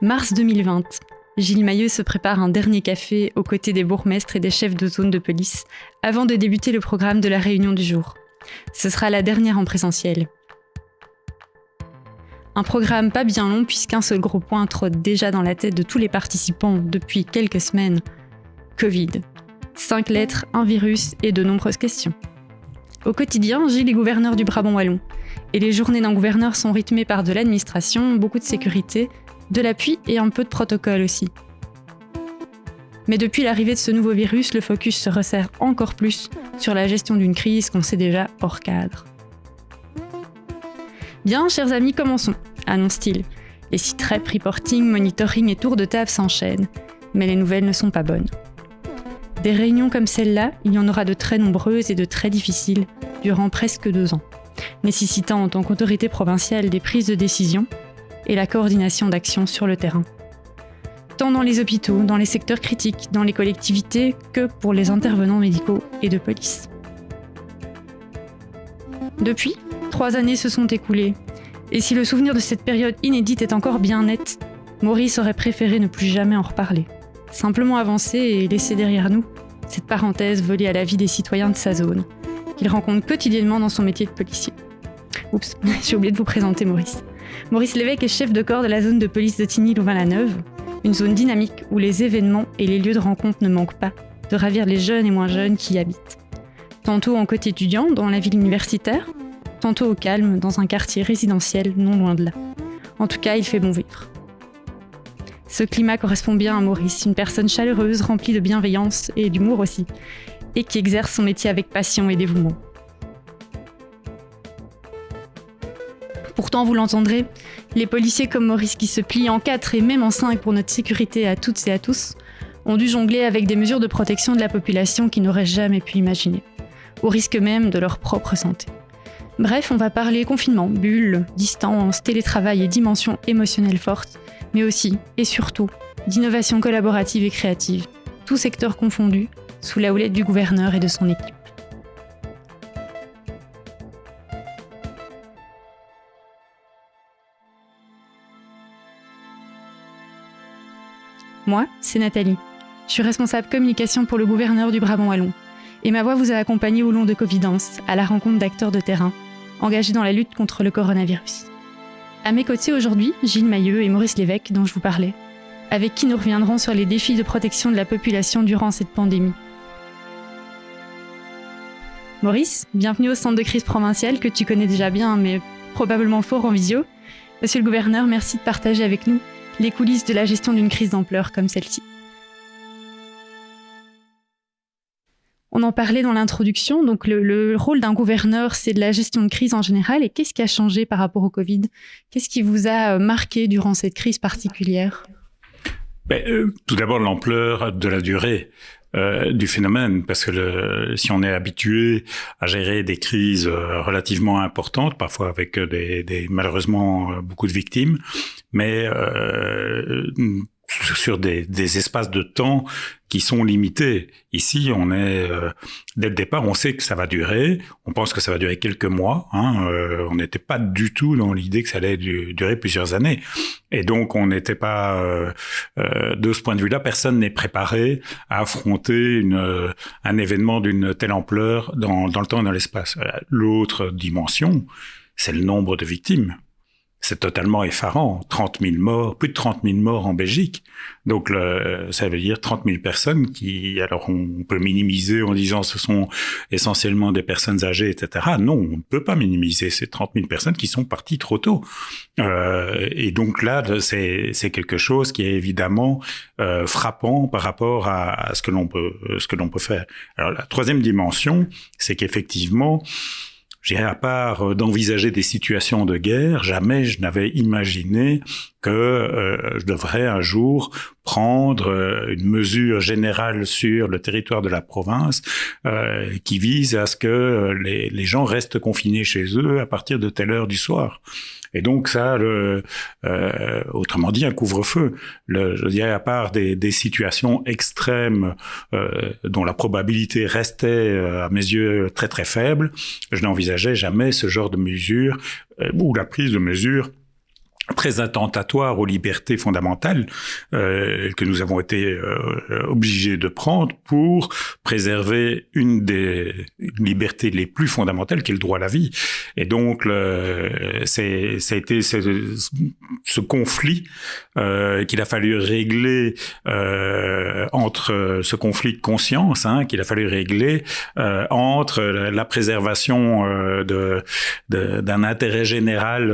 Mars 2020. Gilles Mailleux se prépare un dernier café aux côtés des bourgmestres et des chefs de zone de police avant de débuter le programme de la réunion du jour. Ce sera la dernière en présentiel. Un programme pas bien long puisqu'un seul gros point trotte déjà dans la tête de tous les participants depuis quelques semaines. Covid. 5 lettres, un virus et de nombreuses questions. Au quotidien, Gilles est gouverneur du Brabant wallon. Et les journées d'un gouverneur sont rythmées par de l'administration, beaucoup de sécurité, de l'appui et un peu de protocole aussi. Mais depuis l'arrivée de ce nouveau virus, le focus se resserre encore plus sur la gestion d'une crise qu'on sait déjà hors cadre. Bien, chers amis, commençons, annonce-t-il. Les sites rep, reporting, monitoring et tours de table s'enchaînent. Mais les nouvelles ne sont pas bonnes. Des réunions comme celle-là, il y en aura de très nombreuses et de très difficiles durant presque 2 ans, nécessitant en tant qu'autorité provinciale des prises de décision et la coordination d'actions sur le terrain. Tant dans les hôpitaux, dans les secteurs critiques, dans les collectivités, que pour les intervenants médicaux et de police. Depuis, 3 années se sont écoulées, et si le souvenir de cette période inédite est encore bien net, Maurice aurait préféré ne plus jamais en reparler. Simplement avancer et laisser derrière nous cette parenthèse volée à la vie des citoyens de sa zone, qu'il rencontre quotidiennement dans son métier de policier. Oups, j'ai oublié de vous présenter Maurice. Maurice Lévesque est chef de corps de la zone de police de Tigny-Louvain-la-Neuve, une zone dynamique où les événements et les lieux de rencontre ne manquent pas de ravir les jeunes et moins jeunes qui y habitent. Tantôt en côté étudiant, dans la ville universitaire, tantôt au calme, dans un quartier résidentiel non loin de là. En tout cas, il fait bon vivre. Ce climat correspond bien à Maurice, une personne chaleureuse, remplie de bienveillance et d'humour aussi, et qui exerce son métier avec passion et dévouement. Pourtant, vous l'entendrez, les policiers comme Maurice qui se plient en 4 et même en 5 pour notre sécurité à toutes et à tous, ont dû jongler avec des mesures de protection de la population qu'ils n'auraient jamais pu imaginer, au risque même de leur propre santé. Bref, on va parler confinement, bulle, distance, télétravail et dimension émotionnelle forte, mais aussi, et surtout, d'innovation collaborative et créative, tous secteurs confondus, sous la houlette du gouverneur et de son équipe. Moi, c'est Nathalie. Je suis responsable communication pour le gouverneur du Brabant wallon. Et ma voix vous a accompagné au long de Covidence, à la rencontre d'acteurs de terrain, engagés dans la lutte contre le coronavirus. À mes côtés aujourd'hui, Gilles Mailleux et Maurice Lévesque, dont je vous parlais, avec qui nous reviendrons sur les défis de protection de la population durant cette pandémie. Maurice, bienvenue au centre de crise provincial que tu connais déjà bien, mais probablement fort en visio. Monsieur le gouverneur, merci de partager avec nous les coulisses de la gestion d'une crise d'ampleur comme celle-ci. On en parlait dans l'introduction, donc le rôle d'un gouverneur, c'est de la gestion de crise en général. Et qu'est-ce qui a changé par rapport au Covid ? Qu'est-ce qui vous a marqué durant cette crise particulière ? Tout d'abord, l'ampleur de la durée du phénomène, parce que si on est habitué à gérer des crises relativement importantes, parfois avec malheureusement beaucoup de victimes, mais sur des espaces de temps qui sont limités. Ici, on est dès le départ, on sait que ça va durer. On pense que ça va durer quelques mois. On n'était pas du tout dans l'idée que ça allait durer plusieurs années. Et donc, on n'était pas de ce point de vue-là, personne n'est préparé à affronter un événement d'une telle ampleur dans le temps et dans l'espace. L'autre dimension, c'est le nombre de victimes. C'est totalement effarant. 30 000 morts, plus de 30 000 morts en Belgique. Donc, ça veut dire 30 000 personnes qui, alors on peut minimiser en disant ce sont essentiellement des personnes âgées, etc. Non, on ne peut pas minimiser ces 30 000 personnes qui sont parties trop tôt. Et donc là, c'est quelque chose qui est évidemment frappant par rapport à ce que l'on peut faire. Alors, la troisième dimension, c'est qu'effectivement, à part d'envisager des situations de guerre, jamais je n'avais imaginé que je devrais un jour prendre une mesure générale sur le territoire de la province qui vise à ce que les gens restent confinés chez eux à partir de telle heure du soir. Et donc ça, autrement dit, un couvre-feu. Je dirais, à part des situations extrêmes dont la probabilité restait, à mes yeux, très très faible, je n'envisageais jamais ce genre de mesure ou la prise de mesures très attentatoire aux libertés fondamentales que nous avons été obligés de prendre pour préserver une des libertés les plus fondamentales, qui est le droit à la vie. Et donc, ça a été ce conflit qu'il a fallu régler entre ce conflit de conscience, qu'il a fallu régler entre la préservation d'un intérêt général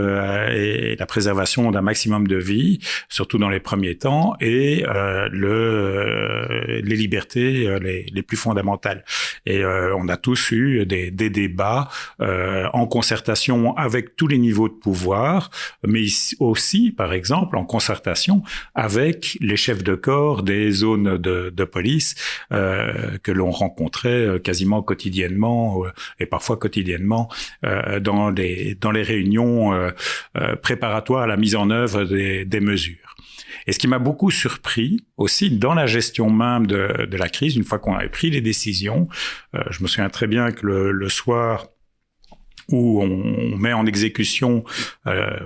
et la préservation d'un maximum de vie, surtout dans les premiers temps, et les libertés les plus fondamentales. Et on a tous eu des débats en concertation avec tous les niveaux de pouvoir, mais aussi, par exemple, en concertation avec les chefs de corps des zones de police que l'on rencontrait quasiment quotidiennement et parfois quotidiennement dans les réunions préparatoires à la mise en œuvre des mesures. Et ce qui m'a beaucoup surpris aussi dans la gestion même de la crise, une fois qu'on avait pris les décisions, je me souviens très bien que le soir où on met en exécution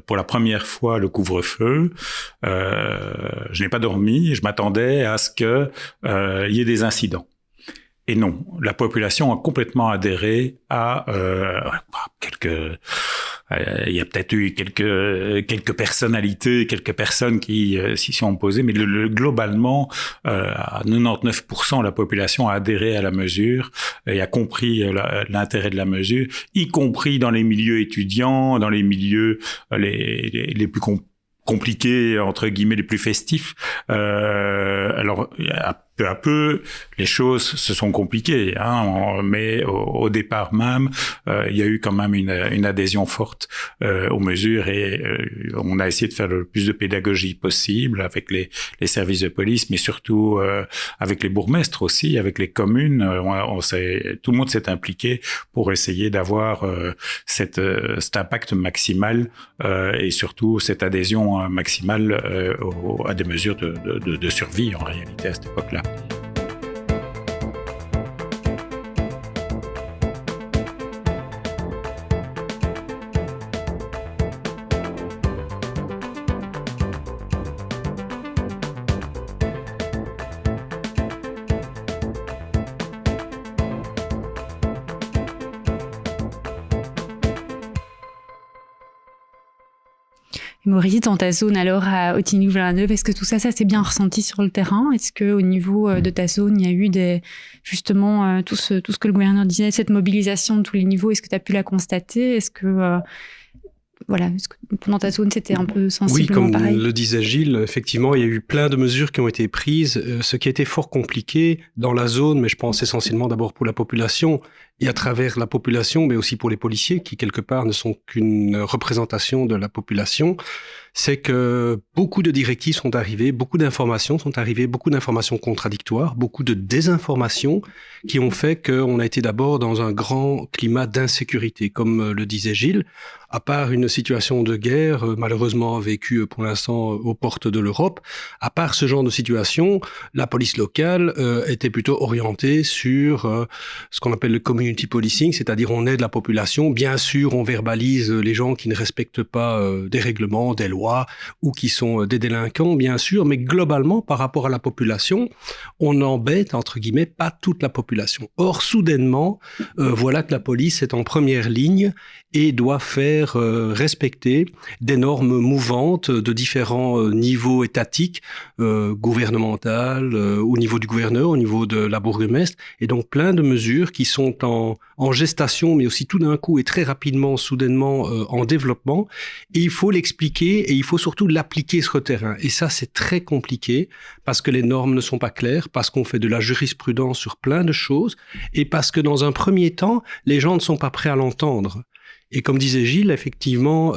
pour la première fois le couvre-feu, je n'ai pas dormi, je m'attendais à ce qu'il y ait des incidents. Et non, la population a complètement adhéré à il y a peut-être eu quelques personnalités, quelques personnes qui s'y sont opposées, mais globalement, à 99%, la population a adhéré à la mesure et a compris l'intérêt de la mesure, y compris dans les milieux étudiants, dans les milieux les plus compliqués, entre guillemets, les plus festifs. Alors, peu à peu, les choses se sont compliquées, mais au départ même, il y a eu quand même une adhésion forte aux mesures et on a essayé de faire le plus de pédagogie possible avec les services de police, mais surtout avec les bourgmestres aussi, avec les communes. Tout le monde s'est impliqué pour essayer d'avoir cet impact maximal et surtout cette adhésion maximale à des mesures de survie en réalité à cette époque-là. Maurice, dans ta zone alors à Ottignies-Villeneuve, est-ce que tout ça s'est bien ressenti sur le terrain? Est-ce qu'au niveau de ta zone, il y a eu justement tout ce que le gouverneur disait, cette mobilisation de tous les niveaux, est-ce que tu as pu la constater? Est-ce que dans ta zone, c'était un peu sensiblement pareil? Oui, comme le disait Gilles, effectivement, il y a eu plein de mesures qui ont été prises. Ce qui a été fort compliqué dans la zone, mais je pense essentiellement d'abord pour la population, et à travers la population, mais aussi pour les policiers, qui quelque part ne sont qu'une représentation de la population, c'est que beaucoup de directives sont arrivées, beaucoup d'informations sont arrivées, beaucoup d'informations contradictoires, beaucoup de désinformations qui ont fait qu'on a été d'abord dans un grand climat d'insécurité, comme le disait Gilles. À part une situation de guerre, malheureusement vécue pour l'instant aux portes de l'Europe, à part ce genre de situation, la police locale était plutôt orientée sur ce qu'on appelle le community policing, c'est-à-dire on aide la population. Bien sûr, on verbalise les gens qui ne respectent pas des règlements, des lois, ou qui sont des délinquants, bien sûr, mais globalement, par rapport à la population, on n'embête, entre guillemets, pas toute la population. Or, soudainement, voilà que la police est en première ligne et doit faire respecter des normes mouvantes de différents niveaux étatiques, gouvernementales, au niveau du gouverneur, au niveau de la bourgmestre, et donc plein de mesures qui sont en gestation, mais aussi tout d'un coup et très rapidement, soudainement en développement, et il faut l'expliquer et il faut surtout l'appliquer sur le terrain. Et ça, c'est très compliqué parce que les normes ne sont pas claires, parce qu'on fait de la jurisprudence sur plein de choses, et parce que dans un premier temps, les gens ne sont pas prêts à l'entendre. Et comme disait Gilles, effectivement,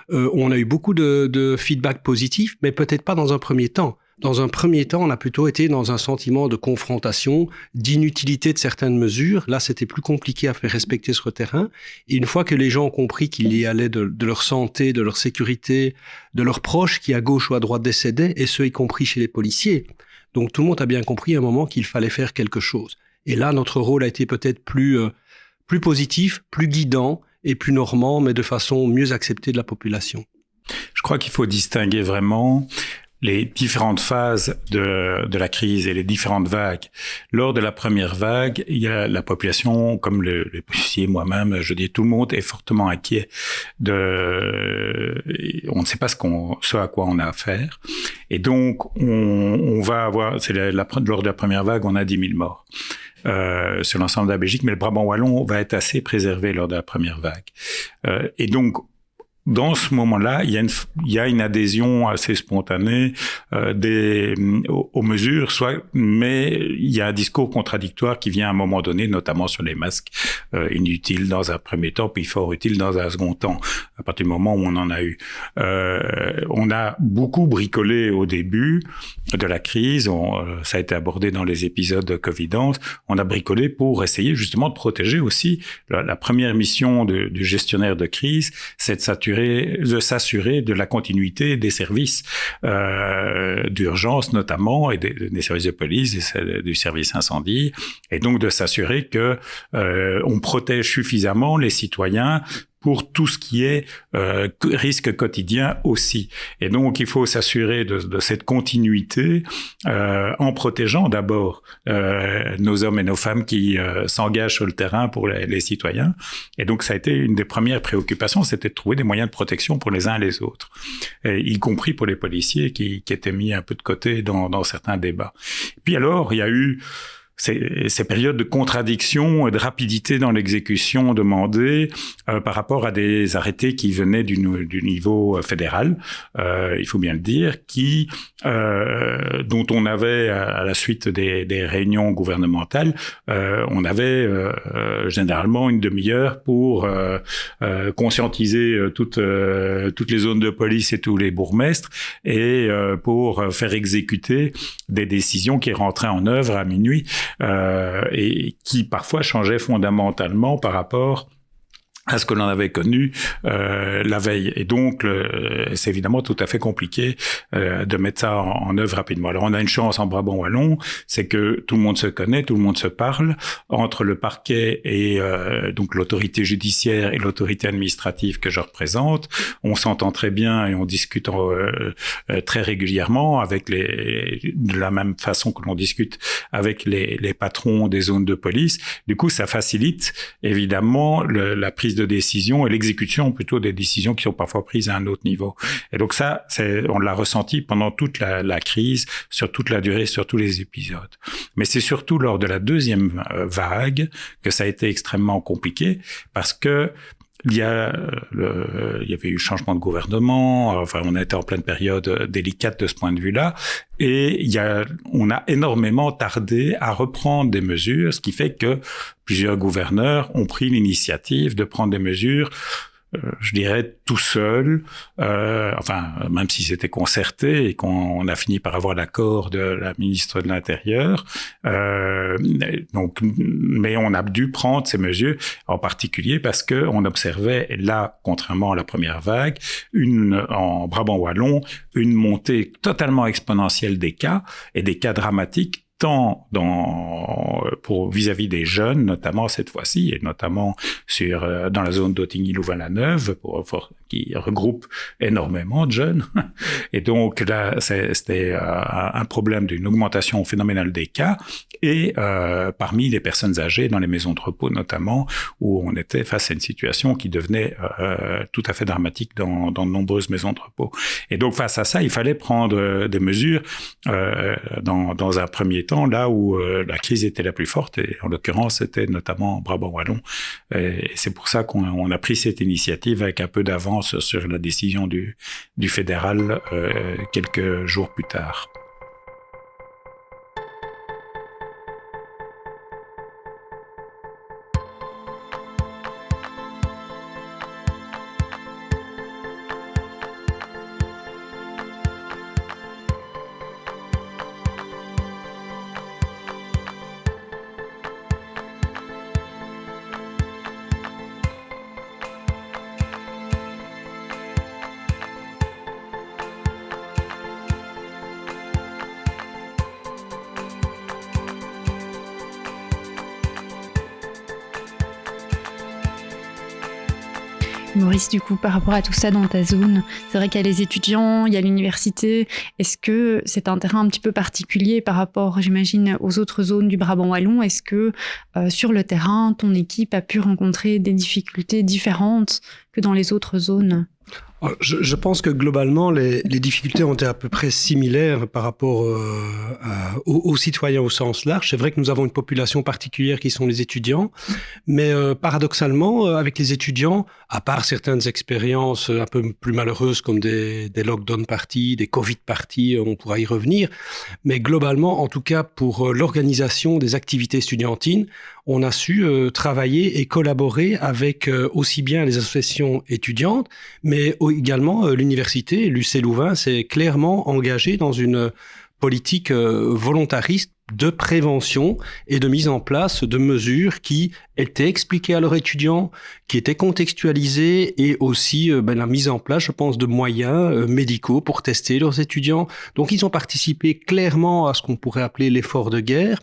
on a eu beaucoup de feedback positif, mais peut-être pas dans un premier temps. Dans un premier temps, on a plutôt été dans un sentiment de confrontation, d'inutilité de certaines mesures. Là, c'était plus compliqué à faire respecter sur le terrain. Et une fois que les gens ont compris qu'il y allait de leur santé, de leur sécurité, de leurs proches qui à gauche ou à droite décédaient, et ce, y compris chez les policiers. Donc tout le monde a bien compris à un moment qu'il fallait faire quelque chose. Et là, notre rôle a été peut-être plus positif, plus guidant, et plus normand, mais de façon mieux acceptée de la population. Je crois qu'il faut distinguer vraiment les différentes phases de la crise et les différentes vagues. Lors de la première vague, il y a la population, comme les policiers, moi-même, je dis, tout le monde est fortement inquiet on ne sait pas ce à quoi on a affaire. Et donc, on va avoir, lors de la première vague, on a 10 000 morts. Sur l'ensemble de la Belgique, mais le Brabant wallon va être assez préservé lors de la première vague. Et donc, dans ce moment-là, il y a une adhésion assez spontanée aux mesures, mais il y a un discours contradictoire qui vient à un moment donné, notamment sur les masques, inutiles dans un premier temps, puis fort utiles dans un second temps, à partir du moment où on en a eu. On a beaucoup bricolé au début de la crise, ça a été abordé dans les épisodes de Covidence, on a bricolé pour essayer justement de protéger aussi. La première mission du gestionnaire de crise, c'est de s'assurer de la continuité des services d'urgence notamment, et des services de police, du service incendie, et donc de s'assurer que on protège suffisamment les citoyens pour tout ce qui est risque quotidien aussi. Et donc, il faut s'assurer de cette continuité en protégeant d'abord nos hommes et nos femmes qui s'engagent sur le terrain pour les citoyens. Et donc, ça a été une des premières préoccupations, c'était de trouver des moyens de protection pour les uns et les autres, y compris pour les policiers qui étaient mis un peu de côté dans certains débats. Puis alors, il y a eu ces périodes de contradiction et de rapidité dans l'exécution demandée par rapport à des arrêtés qui venaient du niveau fédéral, il faut bien le dire, dont on avait, à la suite des réunions gouvernementales, on avait généralement une demi-heure pour conscientiser toutes les zones de police et tous les bourgmestres, et pour faire exécuter des décisions qui rentraient en œuvre à minuit, et qui parfois changeaient fondamentalement par rapport à ce que l'on avait connu la veille. Et donc, c'est évidemment tout à fait compliqué de mettre ça en œuvre rapidement. Alors, on a une chance en Brabant wallon, c'est que tout le monde se connaît, tout le monde se parle, entre le parquet et donc l'autorité judiciaire et l'autorité administrative que je représente. On s'entend très bien et on discute très régulièrement de la même façon que l'on discute avec les patrons des zones de police. Du coup, ça facilite évidemment la prise de décision et l'exécution plutôt des décisions qui sont parfois prises à un autre niveau. Et donc ça, on l'a ressenti pendant toute la crise, sur toute la durée, sur tous les épisodes. Mais c'est surtout lors de la deuxième vague que ça a été extrêmement compliqué, parce que il y avait eu changement de gouvernement, enfin on était en pleine période délicate de ce point de vue-là, et on a énormément tardé à reprendre des mesures, ce qui fait que plusieurs gouverneurs ont pris l'initiative de prendre des mesures, je dirais, tout seul, même si c'était concerté et qu'on a fini par avoir l'accord de la ministre de l'Intérieur. Mais on a dû prendre ces mesures, en particulier parce que on observait là, contrairement à la première vague, en Brabant wallon, une montée totalement exponentielle des cas, et des cas dramatiques, tant vis-à-vis des jeunes, notamment cette fois-ci, et notamment dans la zone d'Ottigny-Louvain-la-Neuve, qui regroupe énormément de jeunes. Et donc là, c'était un problème d'une augmentation phénoménale des cas, et parmi les personnes âgées, dans les maisons de repos notamment, où on était face à une situation qui devenait tout à fait dramatique dans de nombreuses maisons de repos. Et donc face à ça, il fallait prendre des mesures dans un premier temps, là où la crise était la plus forte, et en l'occurrence, c'était notamment Brabant wallon. Et c'est pour ça qu'on a pris cette initiative avec un peu d'avance sur la décision du fédéral quelques jours plus tard. Maurice, du coup, par rapport à tout ça dans ta zone, c'est vrai qu'il y a les étudiants, il y a l'université. Est-ce que c'est un terrain un petit peu particulier par rapport, j'imagine, aux autres zones du Brabant wallon? Est-ce que sur le terrain, ton équipe a pu rencontrer des difficultés différentes que dans les autres zones? Je pense que globalement, les difficultés ont été à peu près similaires par rapport aux citoyens au sens large. C'est vrai que nous avons une population particulière qui sont les étudiants, mais paradoxalement, avec les étudiants, à part certaines expériences un peu plus malheureuses comme des lockdown parties, des Covid parties, on pourra y revenir, mais globalement, en tout cas pour l'organisation des activités estudiantines, on a su travailler et collaborer avec aussi bien les associations étudiantes, mais également l'université. L'UC Louvain s'est clairement engagé dans une politique volontariste de prévention et de mise en place de mesures qui étaient expliquées à leurs étudiants, qui étaient contextualisées, et aussi la mise en place, je pense, de moyens médicaux pour tester leurs étudiants. Donc ils ont participé clairement à ce qu'on pourrait appeler l'effort de guerre,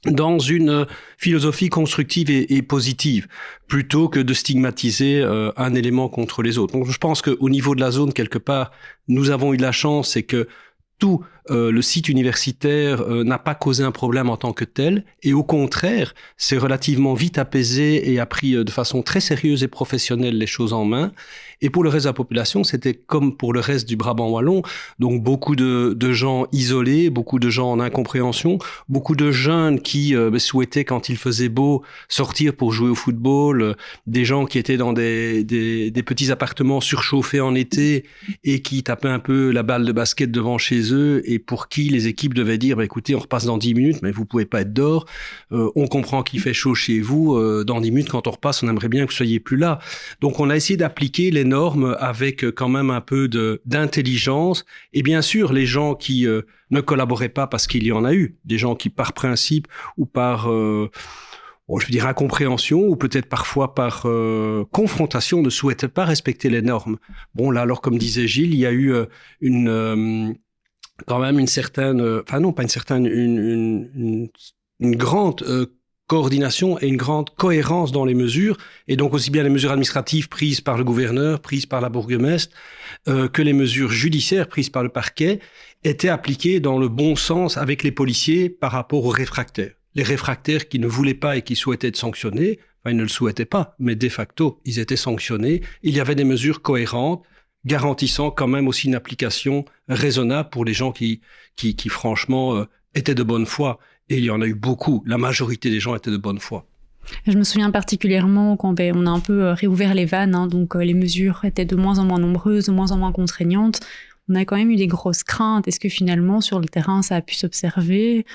dans une philosophie constructive et positive, plutôt que de stigmatiser un élément contre les autres. Donc je pense qu'au niveau de la zone, quelque part, nous avons eu de la chance, c'est que tout le site universitaire n'a pas causé un problème en tant que tel, et au contraire, c'est relativement vite apaisé et a pris de façon très sérieuse et professionnelle les choses en main. Et pour le reste de la population, c'était comme pour le reste du Brabant wallon, donc beaucoup de gens isolés, beaucoup de gens en incompréhension, beaucoup de jeunes qui souhaitaient, quand il faisait beau, sortir pour jouer au football, des gens qui étaient dans des petits appartements surchauffés en été et qui tapaient un peu la balle de basket devant chez eux, et pour qui les équipes devaient dire écoutez, on repasse dans 10 minutes, mais vous pouvez pas être dehors, on comprend qu'il fait chaud chez vous, dans 10 minutes quand on repasse, on aimerait bien que vous soyez plus là. Donc on a essayé d'appliquer les normes avec quand même un peu d'intelligence, et bien sûr les gens qui ne collaboraient pas, parce qu'il y en a eu des gens qui par principe ou par incompréhension, ou peut-être parfois par confrontation, ne souhaitaient pas respecter les normes. Bon là, alors comme disait Gilles, il y a eu quand même une certaine, une grande coordination et une grande cohérence dans les mesures, et donc aussi bien les mesures administratives prises par le gouverneur, prises par la bourgmestre, que les mesures judiciaires prises par le parquet étaient appliquées dans le bon sens avec les policiers par rapport aux réfractaires. Les réfractaires qui ne voulaient pas et qui souhaitaient être sanctionnés, ils ne le souhaitaient pas, mais de facto, ils étaient sanctionnés. Il y avait des mesures cohérentes, garantissant quand même aussi une application raisonnable pour les gens qui franchement, étaient de bonne foi. Et il y en a eu beaucoup. La majorité des gens étaient de bonne foi. Je me souviens particulièrement quand on a un peu réouvert les vannes, donc les mesures étaient de moins en moins nombreuses, de moins en moins contraignantes. On a quand même eu des grosses craintes. Est-ce que finalement, sur le terrain, ça a pu s'observer ?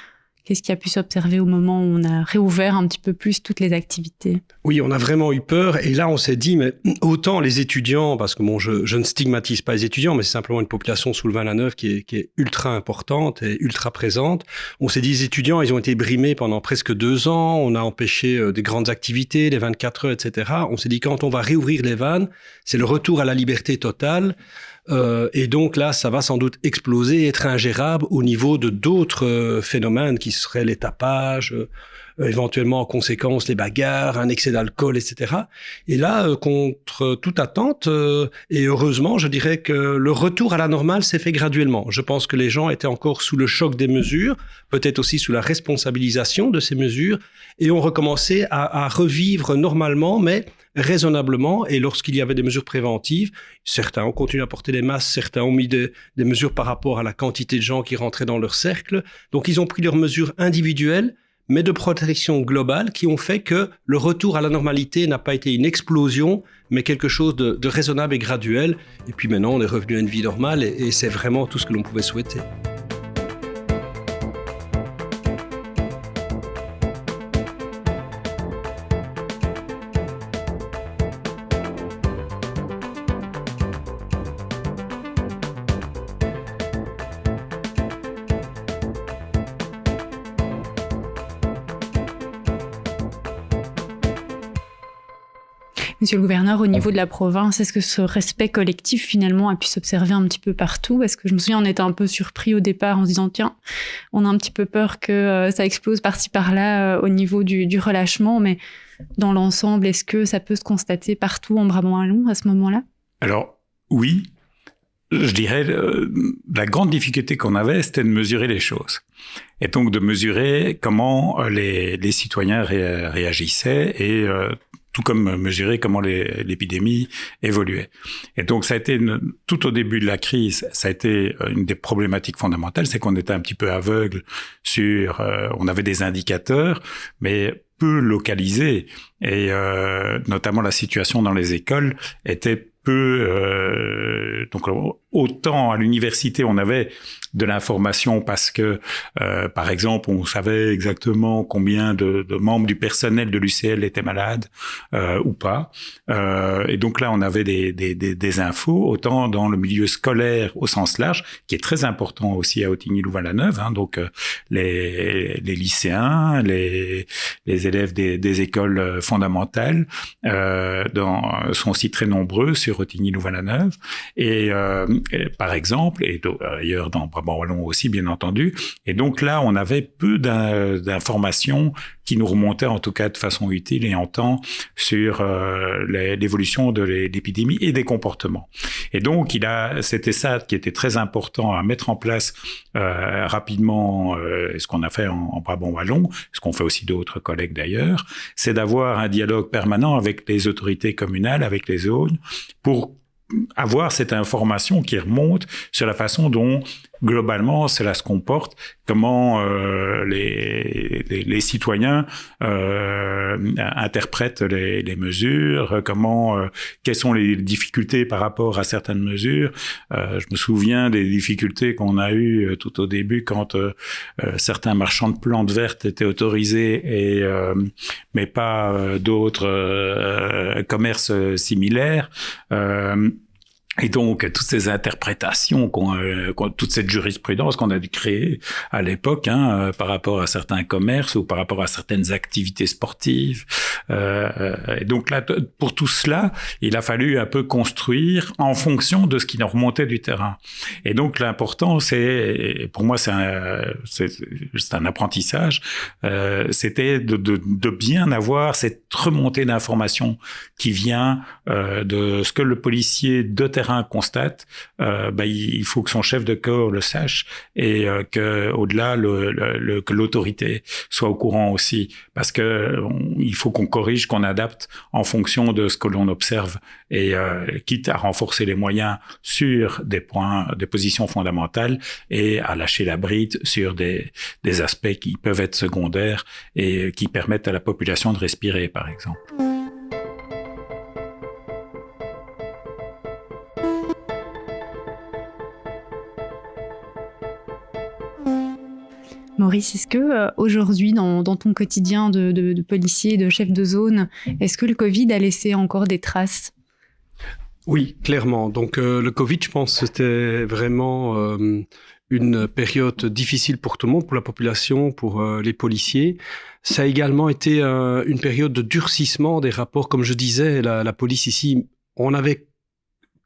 Qu'est-ce qui a pu s'observer au moment où on a réouvert un petit peu plus toutes les activités? Oui, on a vraiment eu peur. Et là, on s'est dit, mais autant les étudiants, parce que je ne stigmatise pas les étudiants, mais c'est simplement une population sous Louvain-la-Neuve qui est ultra importante et ultra présente. On s'est dit, les étudiants, ils ont été brimés pendant presque 2 ans. On a empêché des grandes activités, les 24 heures, etc. On s'est dit, quand on va réouvrir les vannes, c'est le retour à la liberté totale. Et donc là, ça va sans doute exploser, être ingérable au niveau de d'autres phénomènes qui seraient les tapages, éventuellement en conséquence les bagarres, un excès d'alcool, etc. Et là, contre toute attente, et heureusement, je dirais que le retour à la normale s'est fait graduellement. Je pense que les gens étaient encore sous le choc des mesures, peut-être aussi sous la responsabilisation de ces mesures, et ont recommencé à revivre normalement, mais raisonnablement. Et lorsqu'il y avait des mesures préventives, certains ont continué à porter les masques, certains ont mis des mesures par rapport à la quantité de gens qui rentraient dans leur cercle. Donc ils ont pris leurs mesures individuelles, mais de protection globale, qui ont fait que le retour à la normalité n'a pas été une explosion, mais quelque chose de raisonnable et graduel. Et puis maintenant, on est revenu à une vie normale, et c'est vraiment tout ce que l'on pouvait souhaiter. Monsieur le gouverneur, au niveau de la province, est-ce que ce respect collectif, finalement, a pu s'observer un petit peu partout? Parce que je me souviens, on était un peu surpris au départ en se disant, tiens, on a un petit peu peur que ça explose par-ci par-là au niveau du relâchement, mais dans l'ensemble? Est-ce que ça peut se constater partout en Brabant-Wallon à ce moment-là? Alors, oui. Je dirais, la grande difficulté qu'on avait, c'était de mesurer les choses. Et donc de mesurer comment les citoyens réagissaient et tout comme mesurer comment l'épidémie évoluait. Et donc ça a été, tout au début de la crise, ça a été une des problématiques fondamentales, c'est qu'on était un petit peu aveugle sur, on avait des indicateurs, mais peu localisés. Et notamment la situation dans les écoles était donc autant à l'université on avait de l'information parce que par exemple on savait exactement combien de membres du personnel de l'UCL étaient malades ou pas, et donc là on avait des infos, autant dans le milieu scolaire au sens large qui est très important aussi à Ottignies-Louvain-la-Neuve, hein, donc les lycéens, les élèves des écoles fondamentales sont aussi très nombreux sur Ottignies-Louvain-la-Neuve, et par exemple, et ailleurs dans Brabant-Wallon aussi bien entendu, et donc là on avait peu d'informations qui nous remontaient en tout cas de façon utile et en temps sur l'évolution de l'épidémie et des comportements. Et donc c'était ça qui était très important à mettre en place rapidement, ce qu'on a fait en Brabant-Wallon, ce qu'on fait aussi d'autres collègues d'ailleurs, c'est d'avoir un dialogue permanent avec les autorités communales, avec les zones, pour avoir cette information qui remonte sur la façon dont globalement cela se comporte, comment les citoyens interprètent les mesures, quelles sont les difficultés par rapport à certaines mesures. Je me souviens des difficultés qu'on a eues tout au début quand certains marchands de plantes vertes étaient autorisés mais pas d'autres commerces similaires. Et donc, toutes ces interprétations, toute cette jurisprudence qu'on a dû créer à l'époque, par rapport à certains commerces ou par rapport à certaines activités sportives. Et donc là, pour tout cela, il a fallu un peu construire en fonction de ce qui nous remontait du terrain. Et donc, l'important, pour moi, c'est un apprentissage, c'était de bien avoir cette remontée d'informations qui vient de ce que le policier de terrain constate, il faut que son chef de corps le sache et que au-delà que l'autorité soit au courant aussi, parce que il faut qu'on corrige, qu'on adapte en fonction de ce que l'on observe et quitte à renforcer les moyens sur des positions fondamentales et à lâcher la bride sur des aspects qui peuvent être secondaires et qui permettent à la population de respirer, par exemple. Maurice, est-ce que aujourd'hui, dans ton quotidien de policier, de chef de zone, est-ce que le Covid a laissé encore des traces? Oui, clairement. Donc le Covid, je pense, c'était vraiment une période difficile pour tout le monde, pour la population, pour les policiers. Ça a également été une période de durcissement des rapports. Comme je disais, la police ici, on avait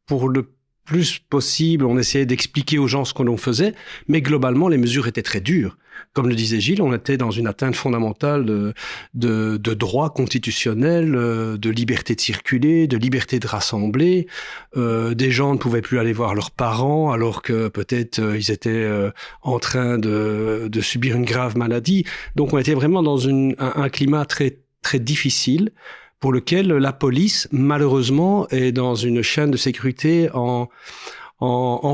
pour le plus possible, on essayait d'expliquer aux gens ce que l'on faisait, mais globalement, les mesures étaient très dures. Comme le disait Gilles, on était dans une atteinte fondamentale de droits constitutionnels, de liberté de circuler, de liberté de rassembler. Des gens ne pouvaient plus aller voir leurs parents alors que peut-être ils étaient en train de subir une grave maladie. Donc on était vraiment dans un climat très, très difficile, pour lequel la police, malheureusement, est dans une chaîne de sécurité en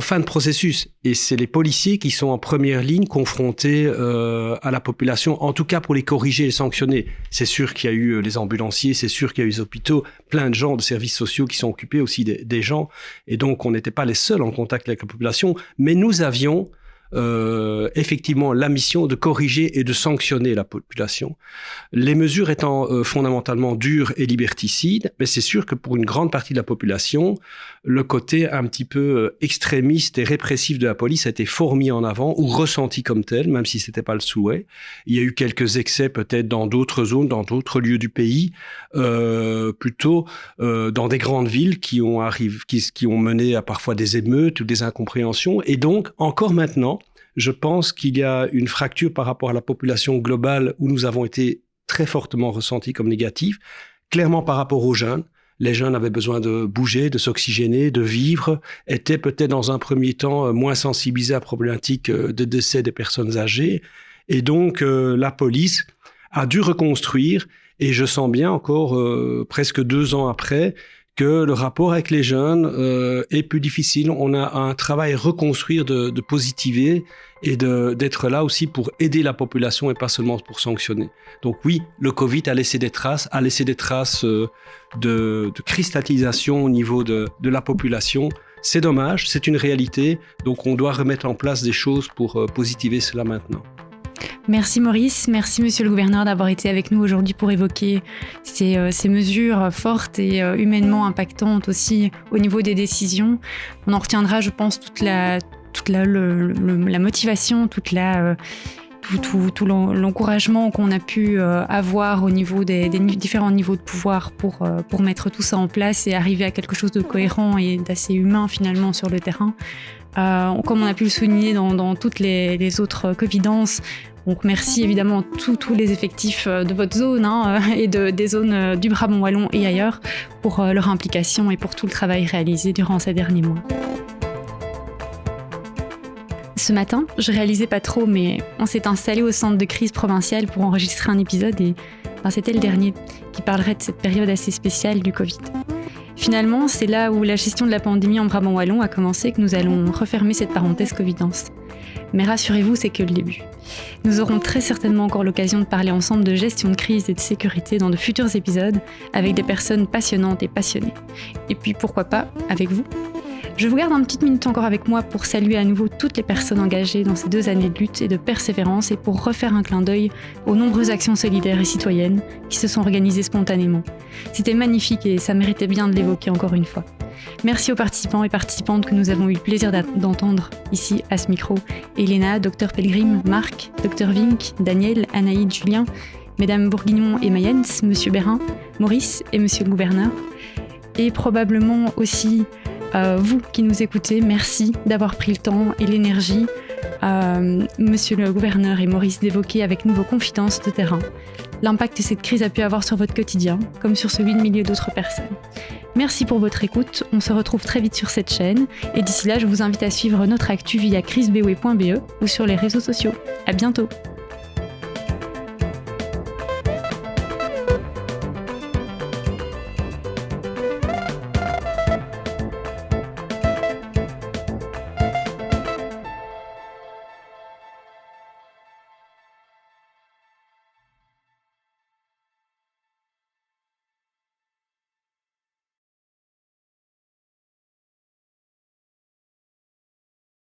fin de processus. Et c'est les policiers qui sont en première ligne confrontés à la population, en tout cas pour les corriger et les sanctionner. C'est sûr qu'il y a eu les ambulanciers, c'est sûr qu'il y a eu les hôpitaux, plein de gens de services sociaux qui sont occupés aussi des gens. Et donc, on n'était pas les seuls en contact avec la population, mais nous avions effectivement la mission de corriger et de sanctionner la population. Les mesures étant fondamentalement dures et liberticides, mais c'est sûr que pour une grande partie de la population, le côté un petit peu extrémiste et répressif de la police a été fort mis en avant ou ressenti comme tel, même si c'était pas le souhait. Il y a eu quelques excès peut-être dans d'autres zones, dans d'autres lieux du pays, plutôt dans des grandes villes qui ont mené à parfois des émeutes ou des incompréhensions. Et donc, encore maintenant, je pense qu'il y a une fracture par rapport à la population globale où nous avons été très fortement ressenties comme négatives, clairement par rapport aux jeunes. Les jeunes avaient besoin de bouger, de s'oxygéner, de vivre, étaient peut-être dans un premier temps moins sensibilisés à la problématique de décès des personnes âgées. Et donc, la police a dû reconstruire, et je sens bien encore, presque 2 ans après, que le rapport avec les jeunes est plus difficile. On a un travail à reconstruire, de positiver et d'être là aussi pour aider la population et pas seulement pour sanctionner. Donc oui, le Covid a laissé des traces de cristallisation au niveau de la population. C'est dommage, c'est une réalité, donc on doit remettre en place des choses pour positiver cela maintenant. Merci Maurice, merci Monsieur le Gouverneur d'avoir été avec nous aujourd'hui pour évoquer ces mesures fortes et humainement impactantes aussi au niveau des décisions. On en retiendra, je pense, toute la motivation, tout l'encouragement qu'on a pu avoir au niveau des différents niveaux de pouvoir pour mettre tout ça en place et arriver à quelque chose de cohérent et d'assez humain finalement sur le terrain. Comme on a pu le souligner dans toutes les autres covidences, donc merci évidemment tous les effectifs de votre zone et des zones du Brabant Wallon et ailleurs pour leur implication et pour tout le travail réalisé durant ces derniers mois. Ce matin, je réalisais pas trop, mais on s'est installé au centre de crise provincial pour enregistrer un épisode et c'était le dernier qui parlerait de cette période assez spéciale du Covid. Finalement, c'est là où la gestion de la pandémie en Brabant Wallon a commencé que nous allons refermer cette parenthèse Covidence. Mais rassurez-vous, c'est que le début. Nous aurons très certainement encore l'occasion de parler ensemble de gestion de crise et de sécurité dans de futurs épisodes avec des personnes passionnantes et passionnées. Et puis pourquoi pas avec vous. Je vous garde une petite minute encore avec moi pour saluer à nouveau toutes les personnes engagées dans ces 2 années de lutte et de persévérance et pour refaire un clin d'œil aux nombreuses actions solidaires et citoyennes qui se sont organisées spontanément. C'était magnifique et ça méritait bien de l'évoquer encore une fois. Merci aux participants et participantes que nous avons eu le plaisir d'entendre ici à ce micro. Elena, Dr Pelgrim, Marc, Dr Vink, Daniel, Anaïd, Julien, Mesdames Bourguignon et Mayens, Monsieur Bérin, Maurice et Monsieur le Gouverneur. Et probablement aussi vous qui nous écoutez, merci d'avoir pris le temps et l'énergie, Monsieur le Gouverneur et Maurice, d'évoquer avec nous vos confidences de terrain, l'impact que cette crise a pu avoir sur votre quotidien, comme sur celui de milliers d'autres personnes. Merci pour votre écoute, on se retrouve très vite sur cette chaîne, et d'ici là, je vous invite à suivre notre actu via crisebe.be ou sur les réseaux sociaux. À bientôt!